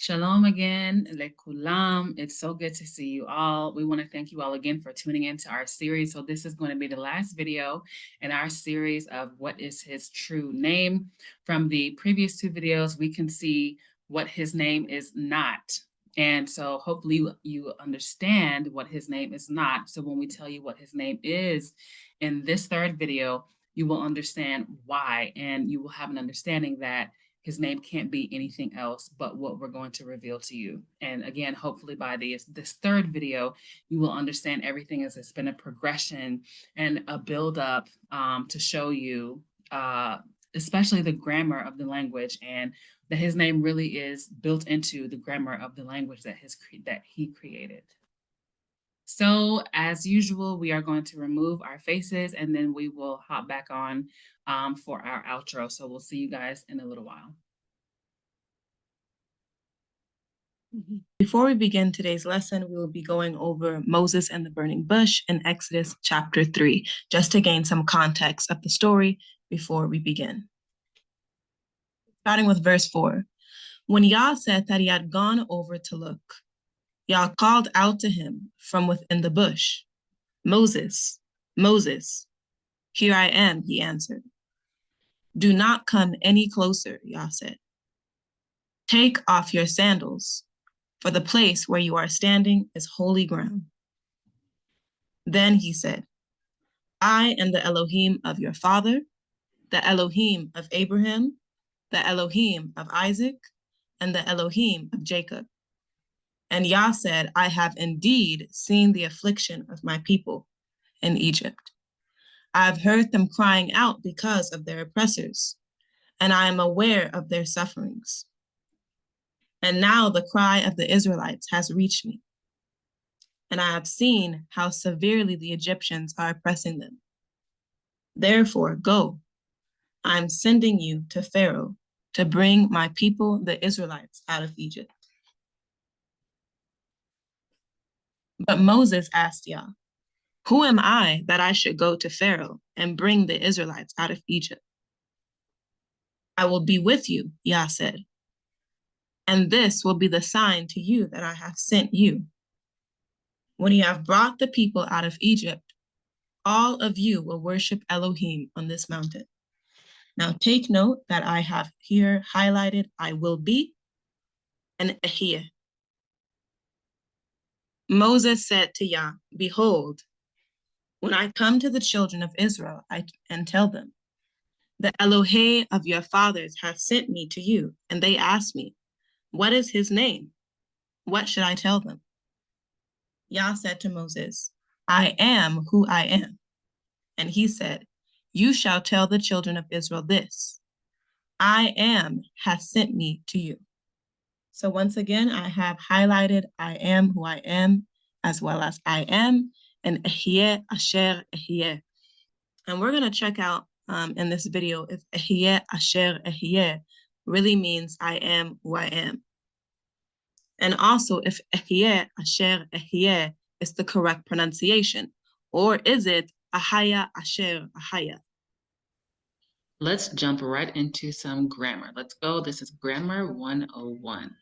Shalom again, lekulam. It's so good to see you all. We want to thank you all again for tuning into our series. So this is going to be the last video in our series of what is his true name. From the previous two videos, we can see what his name is not. And so hopefully you understand what his name is not. So when we tell you what his name is in this third video, you will understand why, and you will have an understanding that his name can't be anything else but what we're going to reveal to you. And again, hopefully by this third video, you will understand everything as it's been a progression and a build up to show you, especially the grammar of the language, and that his name really is built into the grammar of the language that he created. So as usual, we are going to remove our faces and then we will hop back on for our outro. So we'll see you guys in a little while. Before we begin today's lesson, we will be going over Moses and the burning bush in Exodus chapter 3, just to gain some context of the story before we begin. Starting with verse 4. When Yah said that he had gone over to look, Yah called out to him from within the bush, "Moses, Moses." "Here I am," he answered. "Do not come any closer," Yah said. "Take off your sandals, for the place where you are standing is holy ground." Then he said, "I am the Elohim of your father, the Elohim of Abraham, the Elohim of Isaac, and the Elohim of Jacob." And Yah said, "I have indeed seen the affliction of my people in Egypt. I have heard them crying out because of their oppressors, and I am aware of their sufferings. And now the cry of the Israelites has reached me, and I have seen how severely the Egyptians are oppressing them. Therefore, go, I am sending you to Pharaoh to bring my people, the Israelites, out of Egypt." But Moses asked Yah, "Who am I that I should go to Pharaoh and bring the Israelites out of Egypt?" "I will be with you," Yah said, "and this will be the sign to you that I have sent you. When you have brought the people out of Egypt, all of you will worship Elohim on this mountain." Now take note that I have here highlighted "I will be" and Ahayah. Moses said to Yah, "Behold, when I come to the children of Israel and tell them, the Elohim of your fathers have sent me to you, and they ask me, what is his name? What should I tell them?" Yah said to Moses, "I am who I am." And he said, "You shall tell the children of Israel this, I am has sent me to you." So once again, I have highlighted "I am who I am," as well as "I am," and Ahayah asher Ahayah. And we're going to check out in this video if Ahayah asher Ahayah really means "I am who I am." And also if Ahayah asher Ahayah is the correct pronunciation, or is it Ahayah asher Ahayah? Let's jump right into some grammar. Let's go. This is Grammar 101.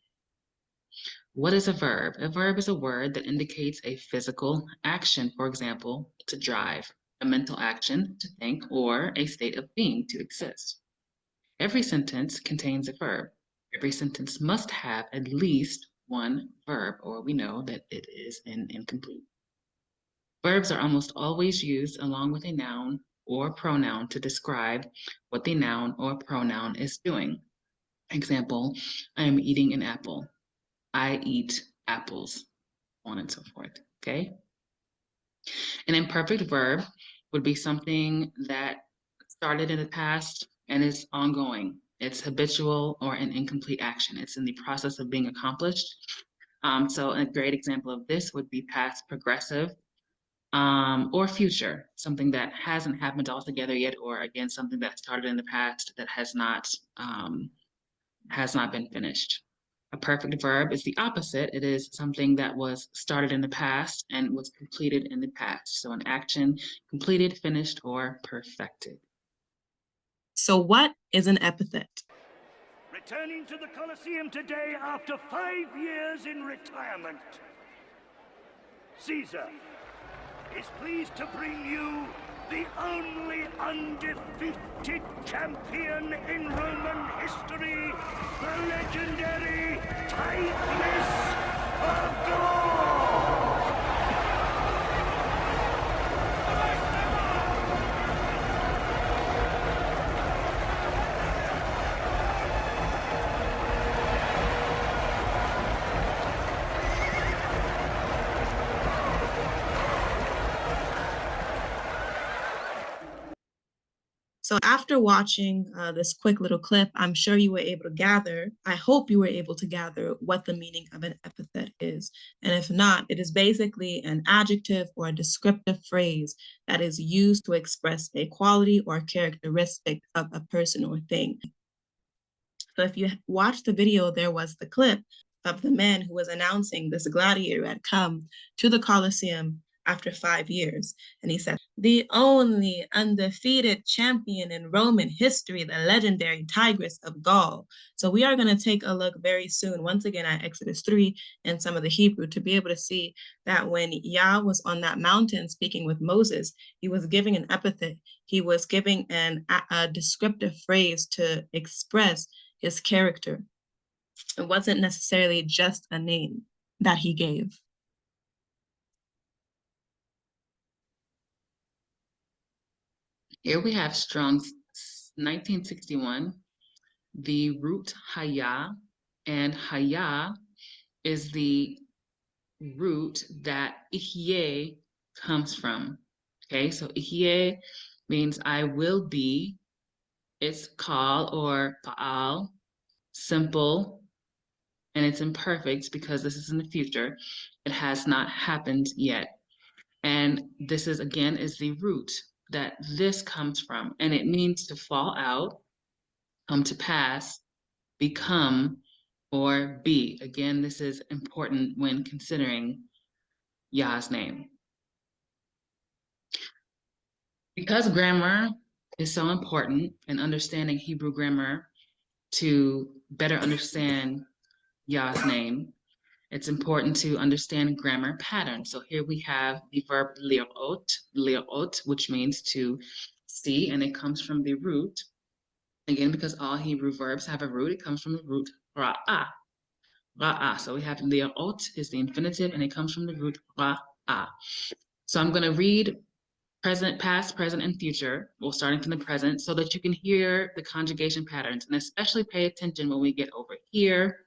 What is a verb? A verb is a word that indicates a physical action, for example, to drive, a mental action, to think, or a state of being, to exist. Every sentence contains a verb. Every sentence must have at least one verb, or we know that it is an incomplete. Verbs are almost always used along with a noun or pronoun to describe what the noun or pronoun is doing. Example, I am eating an apple. I eat apples, on and so forth, okay? An imperfect verb would be something that started in the past and is ongoing. It's habitual or an incomplete action. It's in the process of being accomplished. So a great example of this would be past progressive or future, something that hasn't happened altogether yet, or again, something that started in the past that has not been finished. A perfect verb is the opposite. It is something that was started in the past and was completed in the past. So an action completed, finished, or perfected. So what is an epithet? Returning to the Colosseum today after 5 years in retirement, Caesar is pleased to bring you the only undefeated champion in Roman history, the legendary Tigress of Gaul! So after watching this quick little clip, I'm sure you were able to gather, I hope you were able to gather what the meaning of an epithet is. And if not, it is basically an adjective or a descriptive phrase that is used to express a quality or characteristic of a person or thing. So if you watch the video, there was the clip of the man who was announcing this gladiator had come to the Colosseum after 5 years. And he said, the only undefeated champion in Roman history, the legendary Tigress of Gaul. So we are going to take a look very soon, once again, at Exodus 3 and some of the Hebrew to be able to see that when Yah was on that mountain speaking with Moses, he was giving an epithet. He was giving a descriptive phrase to express his character. It wasn't necessarily just a name that he gave. Here we have Strong's 1961, the root Ahayah, and Ahayah is the root that Ihye comes from. Okay, so Ihye means I will be. It's Kal or Pa'al, simple, and it's imperfect because this is in the future. It has not happened yet. And this is, again, is the root that this comes from. And it means to fall out, come to pass, become, or be. Again, this is important when considering Yah's name. Because grammar is so important and understanding Hebrew grammar to better understand Yah's name, it's important to understand grammar patterns. So here we have the verb li'ot, which means to see, and it comes from the root. Again, because all Hebrew verbs have a root, it comes from the root ra'ah. Ra'ah. So we have li'ot is the infinitive, and it comes from the root ra'ah. So I'm going to read present, past, present, and future, well, starting from the present, so that you can hear the conjugation patterns, and especially pay attention when we get over here,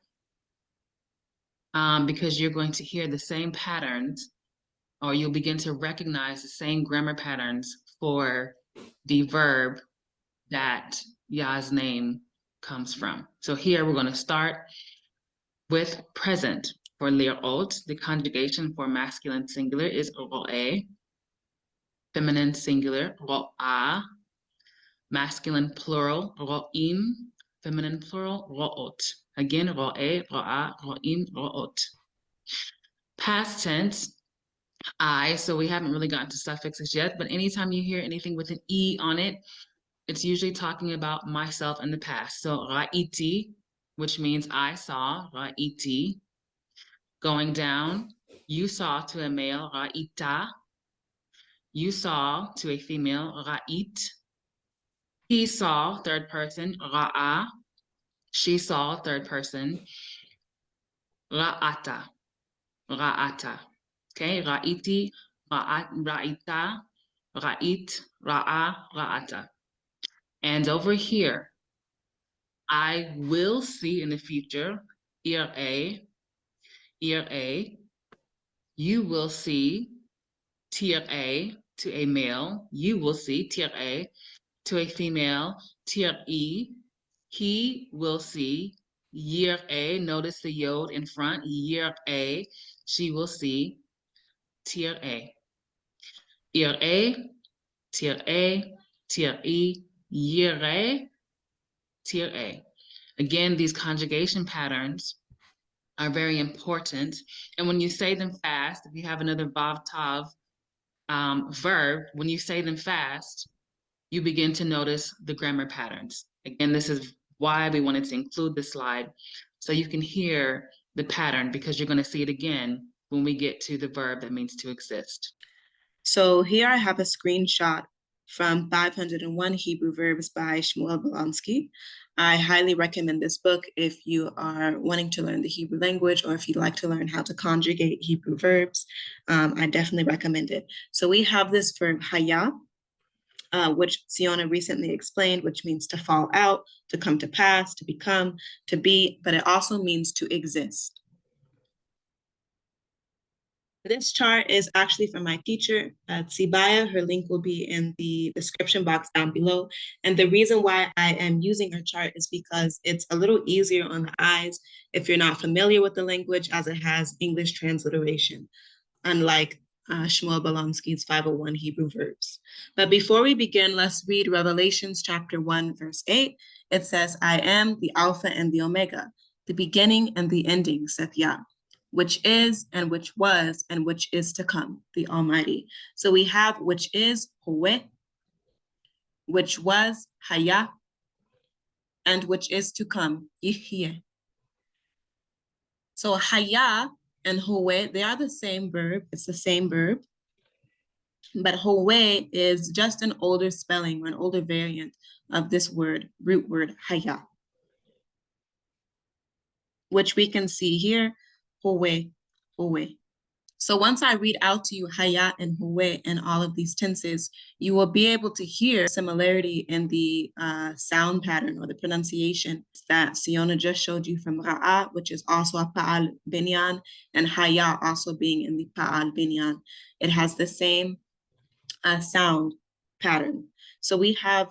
because you're going to hear the same patterns, or you'll begin to recognize the same grammar patterns for the verb that Yah's name comes from. So here we're going to start with present. For li'ot, the conjugation for masculine singular is ro'eh, feminine singular ro'ah, masculine plural ro'im, feminine plural ro'ot. Again, ro'eh, ro'ah, ro'im, ro'ot. Past tense, I, so we haven't really gotten to suffixes yet, but anytime you hear anything with an E on it, it's usually talking about myself in the past. So ra'iti, which means I saw, ra'iti. Going down, you saw to a male, ra'ita. You saw to a female, ra'it. He saw, third person, ra'a. She saw, third person, ra'ata. Ra'ata. Okay, ra'iti, ra'ita, ra'it, ra'a, ra'ata. And over here, I will see in the future, ir'e, ir'e. You will see, tir'e, to a male. You will see, tir'e, to a female, tir'i. He will see, yir'e. Notice the yod in front, yir'e. She will see, tir'e. Ir'e, tir'e, tir'i, yir'e, tir'e. Again, these conjugation patterns are very important. And when you say them fast, if you have another vav tav verb, when you say them fast, you begin to notice the grammar patterns. Again, this is why we wanted to include this slide, so you can hear the pattern, because you're going to see it again when we get to the verb that means to exist. So here I have a screenshot from 501 Hebrew Verbs by Shmuel Bolonsky. I highly recommend this book if you are wanting to learn the Hebrew language, or if you'd like to learn how to conjugate Hebrew verbs. I definitely recommend it. So we have this verb Ahayah, which Siona recently explained, which means to fall out, to come to pass, to become, to be, but it also means to exist. This chart is actually from my teacher, Tsibaya. Her link will be in the description box down below. And the reason why I am using her chart is because it's a little easier on the eyes if you're not familiar with the language, as it has English transliteration, unlike Shmuel Bolonsky's 501 Hebrew Verbs. But before we begin, let's read Revelations chapter 1, verse 8. It says, I am the Alpha and the Omega, the beginning and the ending, saith Yah, which is and which was and which is to come, the Almighty. So we have which is, YHWH, which was, Ahayah, and which is to come, YHWH. So Ahayah and YHWH, they are the same verb. It's the same verb. But YHWH is just an older spelling, or an older variant of this word, root word, Ahayah, which we can see here, YHWH, YHWH. So once I read out to you Ahayah and YHWH in all of these tenses, you will be able to hear similarity in the sound pattern or the pronunciation that Siona just showed you from Ra'ah, which is also a Pa'al Binyan, and Ahayah also being in the Pa'al Binyan. It has the same sound pattern. So we have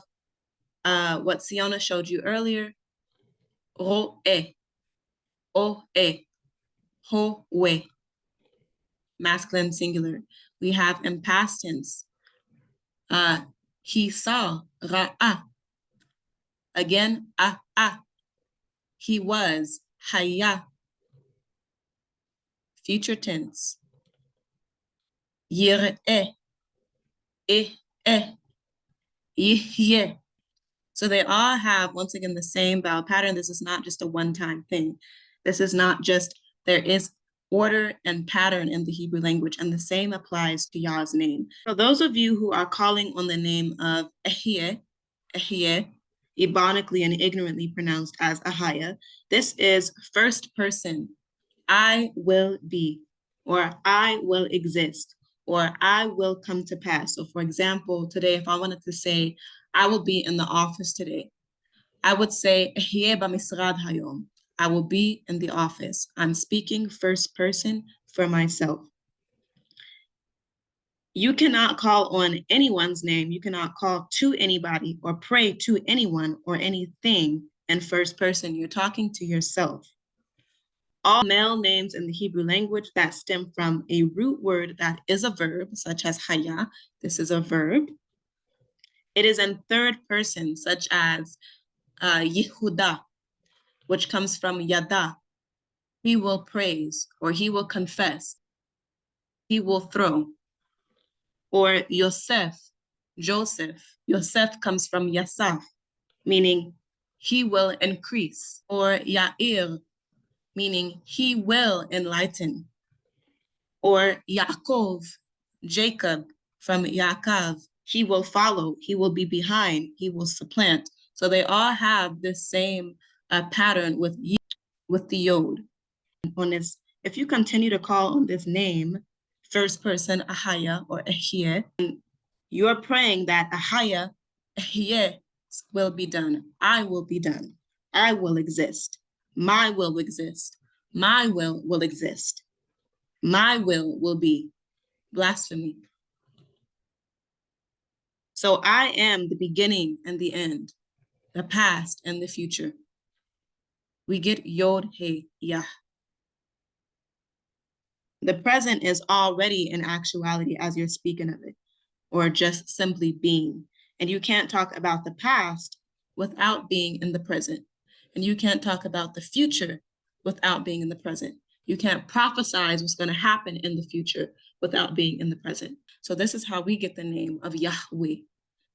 what Siona showed you earlier, Ro'eh, O'eh, YHWH, masculine singular. We have in past tense, he saw, Ra'ah. Again, he was, Ahayah. Future tense, Yir'eh, Yihyeh. So they all have, once again, the same vowel pattern. This is not just a one-time thing. This is not just, there is order and pattern in the Hebrew language, and the same applies to Yah's name. For those of you who are calling on the name of Ahayah, ebonically and ignorantly pronounced as Ahaya, this is first person, I will be, or I will exist, or I will come to pass. So for example, today, if I wanted to say, I will be in the office today, I would say, Ahayah bamisrad hayom. I will be in the office. I'm speaking first person for myself. You cannot call on anyone's name. You cannot call to anybody or pray to anyone or anything in first person. You're talking to yourself. All male names in the Hebrew language that stem from a root word that is a verb, such as Ahayah, this is a verb. It is in third person, such as Yehuda, which comes from Yada. He will praise, or he will confess. He will throw. Or Yosef, Joseph. Yosef comes from Yasaf, meaning he will increase. Or Ya'ir, meaning he will enlighten. Or Yaakov, Jacob from Yaakov, he will follow, he will be behind, he will supplant. So they all have this same pattern with the yod. On this, if you continue to call on this name, first person Ahayah or Ahayah, you're praying that Ahayah, Ahayah will be done. I will be done. I will exist. My will exist. My will exist. My will be. Blasphemy. So I am the beginning and the end, the past and the future. We get Yod He Yah. The present is already in actuality as you're speaking of it, or just simply being. And you can't talk about the past without being in the present. And you can't talk about the future without being in the present. You can't prophesize what's going to happen in the future without being in the present. So this is how we get the name of Yahweh.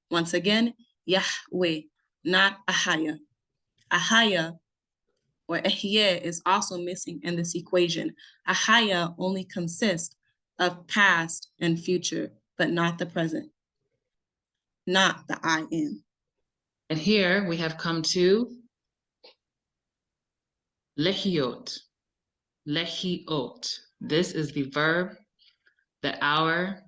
Once again, Yahweh, not Ahayah. Ahaya, or Ehyeh, is also missing in this equation. Ahaya only consists of past and future, but not the present, not the I am. And here we have come to lehiot. Lehiot. This is the verb that our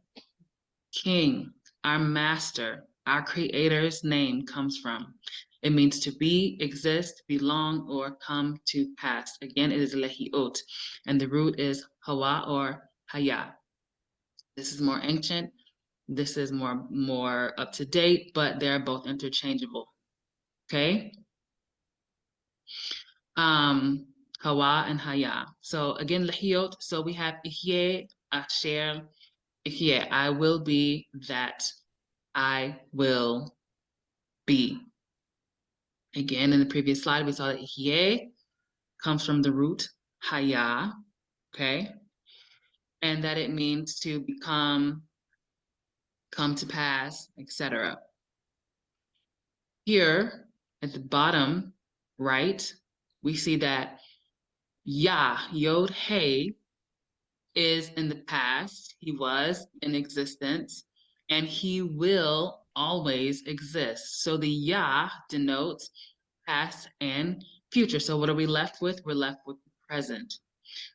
king, our master, our creator's name comes from. It means to be, exist, belong, or come to pass. Again, it is lehiot, and the root is hawa or haya. This is more ancient. This is more up to date, but they're both interchangeable. Okay. Hawa and haya. So again, lehiot. So we have ihye, asher, ihye. I will be that I will be. Again, in the previous slide, we saw that ihye comes from the root haya, okay? And that it means to become, come to pass, etc. Here at the bottom right, we see that Yah, Yod Hey, is in the past. He was in existence, and he will always exist. So the Yah denotes past and future. So what are we left with? We're left with the present,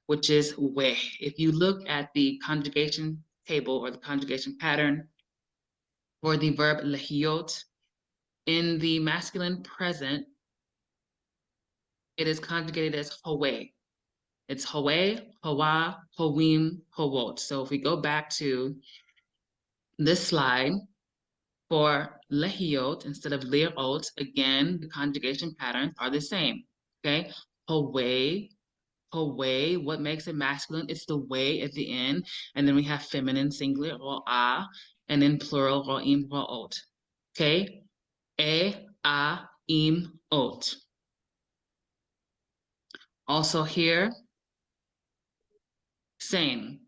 which is weh. If you look at the conjugation table or the conjugation pattern for the verb lehiot, in the masculine present, it is conjugated as howe. It's howe, hoa, hoim, howot. So if we go back to this slide, for lehiot instead of leirot, again, the conjugation patterns are the same. Okay, howe, howe. What makes it masculine? It's the way at the end, and then we have feminine singular ro'a, and then plural ro'im ro'ot. Okay, a im ot. Also here, same.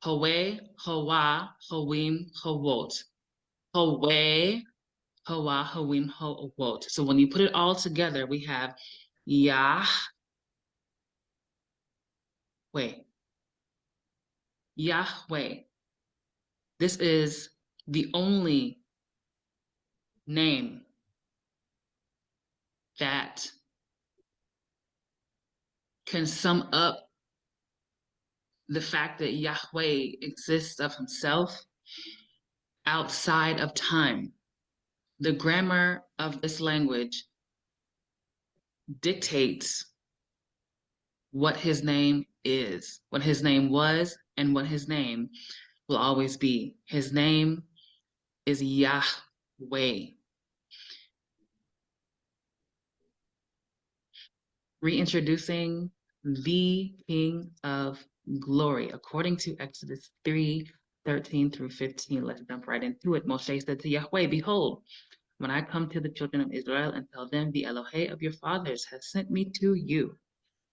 Howe, hoa, hoim, howot. Howe, hoa, hoim, howot. So when you put it all together, we have Yahweh. Yahweh. This is the only name that can sum up the fact that Yahweh exists of himself outside of time. The grammar of this language dictates what his name is, what his name was, and what his name will always be. His name is Yahweh. Reintroducing the King of Glory. According to Exodus 3:13 through 15, let's jump right into it. Moshe said to Yahweh, behold, when I come to the children of Israel and tell them, the Elohei of your fathers has sent me to you,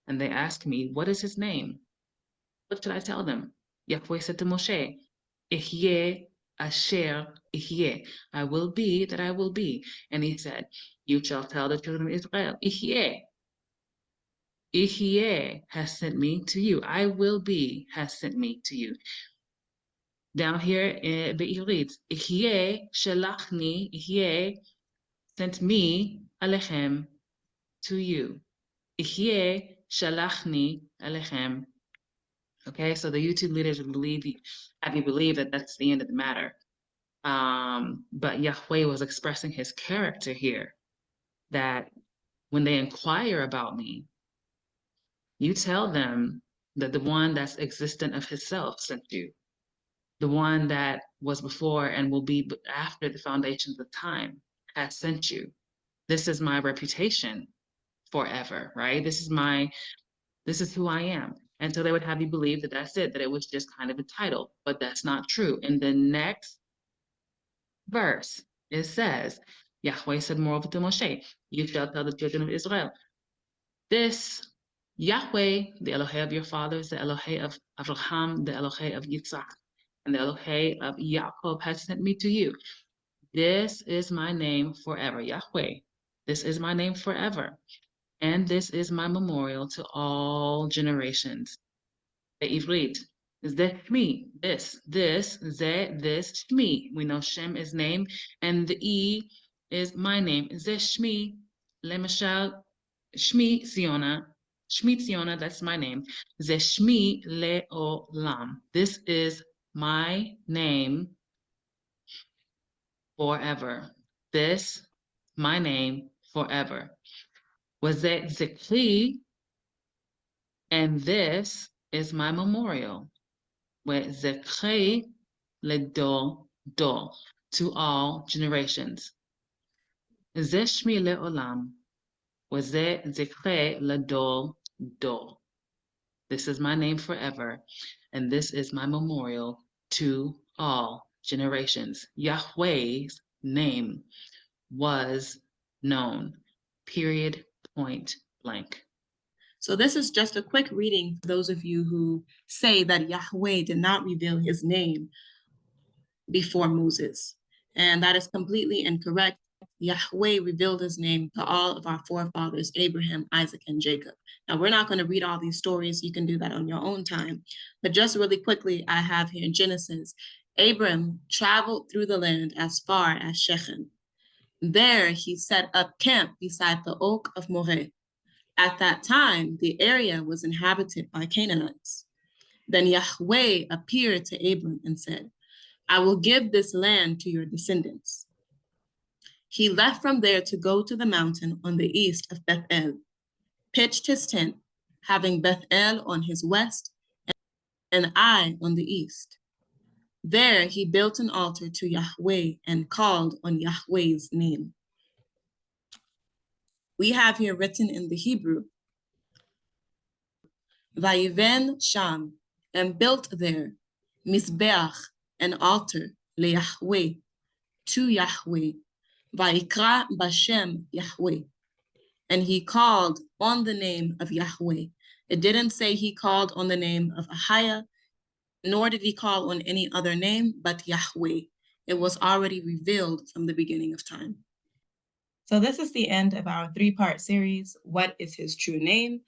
and they ask me, what is his name? What should I tell them? Yahweh said to Moshe, Ihyeh Asher Ihyeh. I will be that I will be. And he said, you shall tell the children of Israel, Ihyeh. Ihyeh has sent me to you. I will be has sent me to you. Down here in Be'irut, Ihyeh shelachni, Ihyeh sent me alechem to you. Ihyeh shalachni alechem. Okay, so the YouTube leaders have you believe that that's the end of the matter. But Yahweh was expressing his character here, that when they inquire about me, you tell them that the one that's existent of himself sent you, the one that was before and will be after the foundations of time has sent you. This is my reputation forever, right? This is who I am. And so they would have you believe that that's it, that it was just kind of a title, but that's not true. In the next verse, it says, Yahweh said moreover to Moshe, you shall tell the children of Israel, this Yahweh, the Elohei of your fathers, the Elohei of Abraham, the Elohei of Yitzhak, and the Elohei of Yaakov has sent me to you. This is my name forever, Yahweh. This is my name forever, and this is my memorial to all generations. Ivrit. Ze Shmi, this, Ze, this, Shmi. We know Shem is name, and the E is my name. Ze Shmi, Lemashal, Shmi Ziona. Shmi Ziona, that's my name. Ze Shmi Leolam. This is my name forever. This, my name forever. Was that Zikri, and this is my memorial. Zekre le do to all generations. Ze Shmi le'olam, Ze Zekre le do. This is my name forever, and this is my memorial to all generations. Yahweh's name was known. Period. Point blank. So this is just a quick reading for those of you who say that Yahweh did not reveal his name before Moses. And that is completely incorrect. Yahweh revealed his name to all of our forefathers, Abraham, Isaac, and Jacob. Now, we're not going to read all these stories. You can do that on your own time. But just really quickly, I have here in Genesis, Abram traveled through the land as far as Shechem. There, he set up camp beside the oak of Morah. At that time, the area was inhabited by Canaanites. Then Yahweh appeared to Abram and said, I will give this land to your descendants. He left from there to go to the mountain on the east of Bethel, pitched his tent, having Bethel on his west and Ai on the east. There he built an altar to Yahweh and called on Yahweh's name. We have here written in the Hebrew, Vayiven Sham, and built there Mizbeach, an altar, LeYahweh, to Yahweh, Vayikra Bashem Yahweh, and he called on the name of Yahweh. It didn't say he called on the name of Ahaya, nor did he call on any other name but Yahweh. It was already revealed from the beginning of time. So this is the end of our three-part series, What is His True Name?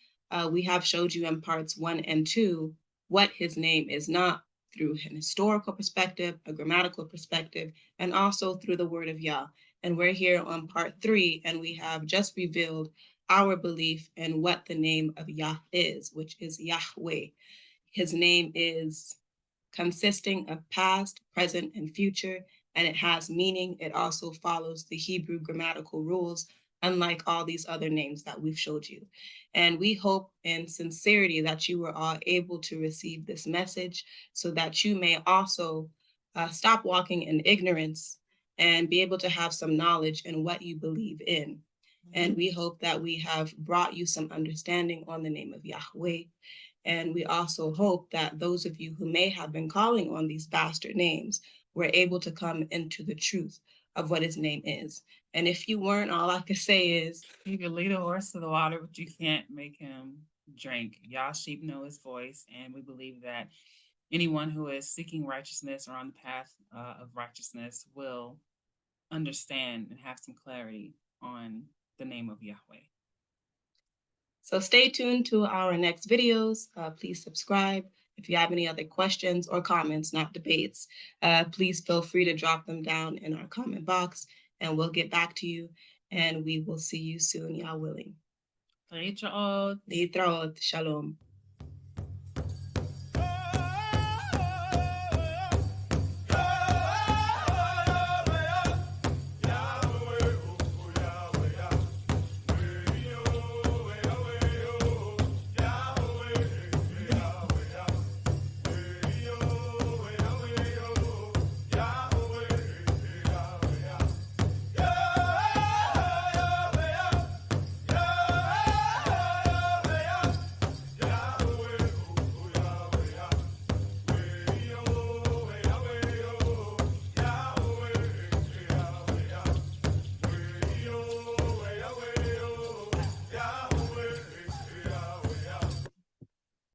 We have showed you in parts 1 and 2 what his name is not through an historical perspective, a grammatical perspective, and also through the word of Yah. And we're here on part 3, and we have just revealed our belief in what the name of Yah is, which is Yahweh. His name is consisting of past, present, and future, and it has meaning. It also follows the Hebrew grammatical rules, unlike all these other names that we've showed you. And we hope in sincerity that you were all able to receive this message so that you may also stop walking in ignorance and be able to have some knowledge in what you believe in. And we hope that we have brought you some understanding on the name of Yahweh. And we also hope that those of you who may have been calling on these bastard names were able to come into the truth of what his name is. And if you weren't, all I can say is, you can lead a horse to the water, but you can't make him drink. Y'all's sheep know his voice, and we believe that anyone who is seeking righteousness or on the path of righteousness will understand and have some clarity on the name of Yahweh. So stay tuned to our next videos. Please subscribe. If you have any other questions or comments, not debates, please feel free to drop them down in our comment box, and we'll get back to you. And we will see you soon, Yah willing. להתראות. להתראות. Shalom.